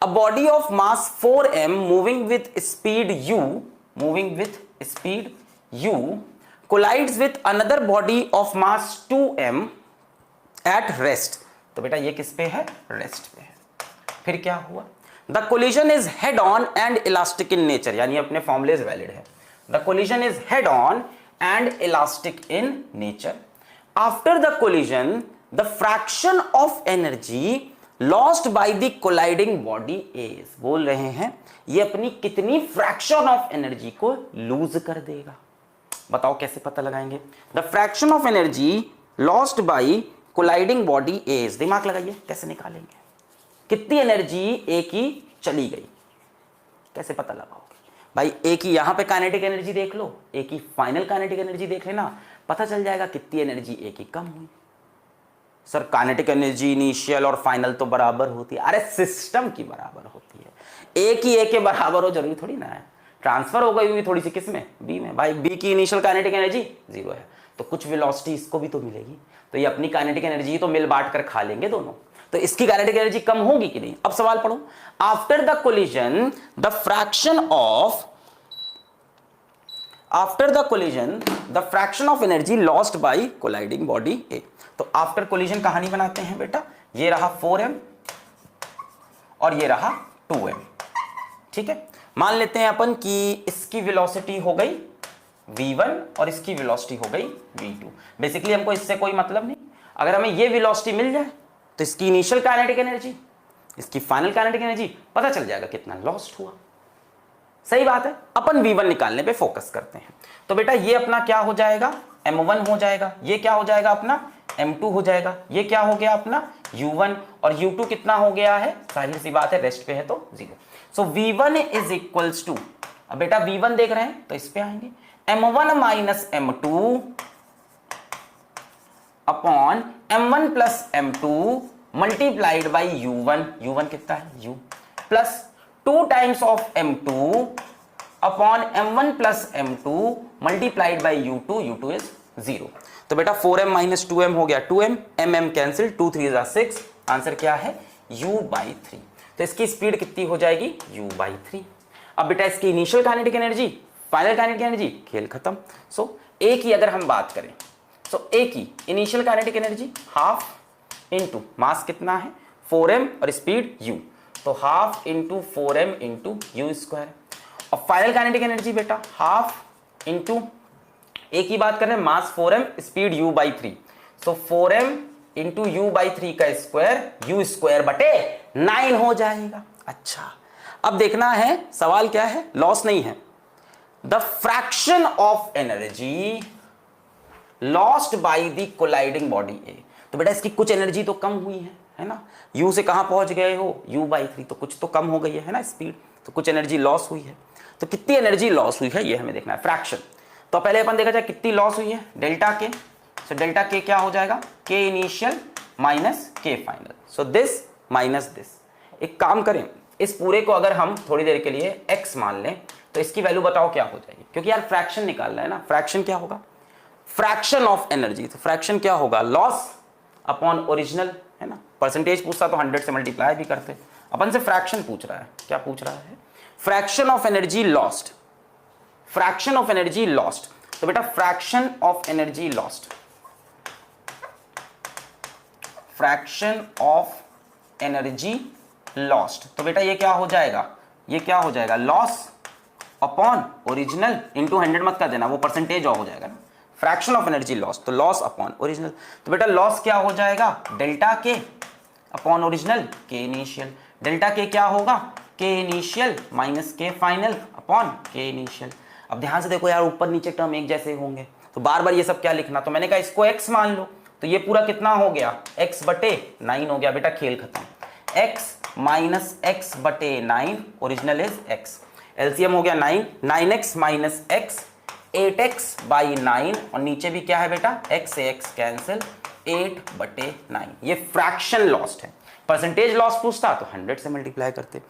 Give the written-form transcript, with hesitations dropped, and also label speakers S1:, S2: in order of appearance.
S1: a body of mass 4m moving with speed u collides with another body of mass 2m at rest। तो बेटा ये किस पे है? रेस्ट पे है। फिर क्या हुआ? The collision is head on and elastic in nature, यानी अपने फॉर्मूलेज वैलिड है। The collision is head on and elastic in nature. After the collision the fraction of energy lost by the colliding body is, बोल रहे हैं ये अपनी कितनी fraction of energy को लूज कर देगा। बताओ कैसे पता लगाएंगे? The fraction of energy lost by colliding body is, दिमाग लगाइए कैसे निकालेंगे? कितनी एनर्जी ए की चली गई, कैसे पता लगाओगे? भाई ए की यहां पे काइनेटिक एनर्जी देख लो, ए की फाइनल काइनेटिक एनर्जी देख लेना, पता चल जाएगा कितनी एनर्जी ए की कम हुई। सर काइनेटिक एनर्जी इनिशियल और फाइनल तो बराबर होती है, अरे सिस्टम की बराबर होती है। ए की ए के बराबर हो जरूरी थोड़ी ना है, ट्रांसफर हो गई हुई थोड़ी सी किसमें? बी में। भाई बी की इनिशियल काइनेटिक एनर्जी 0 है, तो कुछ वेलोसिटी इसको भी तो मिलेगी, तो ये अपनी काइनेटिक एनर्जी तो मिल बांट कर खा लेंगे दोनों, तो इसकी काइनेटिक एनर्जी कम होगी कि नहीं? अब सवाल पढ़ो। After the collision the fraction of energy lost by colliding body A. तो आफ्टर कोलिजन कहानी बनाते हैं बेटा, ये रहा 4m और ये रहा 2m, ठीक है। मान लेते हैं अपन कि इसकी वेलोसिटी हो गई v1 और इसकी वेलोसिटी हो गई v2। बेसिकली हमको इससे कोई मतलब नहीं, अगर हमें ये वेलोसिटी मिल जाए तो इसकी इनिशियल काइनेटिक एनर्जी, इसकी फाइनल काइनेटिक एनर्जी पता चल जाएगा कितना लॉस्ट हुआ। सही बात है, अपन v1 निकालने पे फोकस करते हैं। तो बेटा ये अपना क्या हो जाएगा? m1 हो जाएगा, ये क्या हो जाएगा अपना? m2 हो जाएगा, ये क्या हो गया अपना? u1, और u2 कितना हो गया है? सारी सी बात है, रेस्ट पे है तो 0। सो v1 इज इक्वल्स टू, अब बेटा v1 देख रहे हैं तो इस पे आएंगे m1 minus m2 upon m1 plus m2 multiplied by u1, u1 कितना है? u plus 2 times of m2 upon m1 plus m2 multiplied by u2, u2 is 0। तो बेटा 4m माइनस 2m हो गया 2m, mm कैंसिल, 2 3 जा 6, answer क्या है? u/3। तो इसकी स्पीड कितनी हो जाएगी? u/3। अब बेटा इसकी initial kinetic energy, final kinetic energy, खेल खत्म। सो ए की अगर हम बात करें, सो ए की initial kinetic energy half into mass कितना है? 4m और स्पीड u, तो half into 4m into you square. और फाइनल काइनेटिक एनर्जी बेटा हाफ इंटू, ए की बात कर रहे हैं मास 4m स्पीड u/3, सो 4m इंटू u/3 का स्क्वायर, u स्क्वायर बटे 9 हो जाएगा। अच्छा अब देखना है सवाल क्या है, लॉस नहीं है। The fraction of energy lost by the colliding body A, तो बेटा इसकी कुछ एनर्जी तो कम हुई है ना? u से कहां पहुंच गए हो? u/3, तो कुछ तो कम हो गई है ना स्पीड, तो कुछ एनर्जी लॉस हुई है। तो कितनी एनर्जी लॉस हुई है ये हमें देखना है, फ्रैक्शन। तो पहले अपन देखा जाए कितनी लॉस हुई है, डेल्टा के। सो डेल्टा के क्या हो जाएगा? के इनिशियल माइनस के final, so this minus this. एक काम करें, इस पूरे को अगर हम थोड़ी देर के लिए x मान लें तो इसकी वैल्यू बताओ क्या हो जाएगी, क्योंकि यार फ्रैक्शन निकालना है ना। फ्रैक्शन क्या होगा? फ्रैक्शन ऑफ एनर्जी, तो फ्रैक्शन क्या होगा? लॉस अपॉन ओरिजिनल, है ना। परसेंटेज पूछता तो 100 से मल्टीप्लाई भी करते, अपन से फ्रैक्शन पूछ रहा है। क्या पूछ रहा है? Fraction of energy lost, fraction of energy lost. तो बेटा fraction of energy lost, fraction of energy lost, तो बेटा ये क्या हो जाएगा? ये क्या हो जाएगा? लॉस अपॉन ओरिजिनल इंटू 100 मत कर देना, वो परसेंटेज हो जाएगा ना। फ्रैक्शन ऑफ एनर्जी लॉस, तो लॉस अपॉन ओरिजिनल, तो बेटा लॉस क्या हो जाएगा? डेल्टा के अपॉन ओरिजिनल के इनिशियल। डेल्टा के क्या होगा? के इनिशियल माइनस के फाइनल अपॉन के इनिशियल। अब ध्यान से देखो यार, ऊपर नीचे टर्म एक जैसे होंगे, तो बार बार ये सब क्या लिखना, तो मैंने कहा इसको x मान लो, तो ये पूरा कितना हो गया? x/9 हो गया। बेटा खेल खत्म, x माइनस x बटे 9, ओरिजिनल इज x, एलसीएम हो गया 9, 9x माइनस x 8x/9, और नीचे भी क्या है बेटा? x से x कैंसिल, 8/9। ये फ्रैक्शन लॉस्ट है। परसेंटेज लॉस पूछता तो 100 से मल्टीप्लाई करते।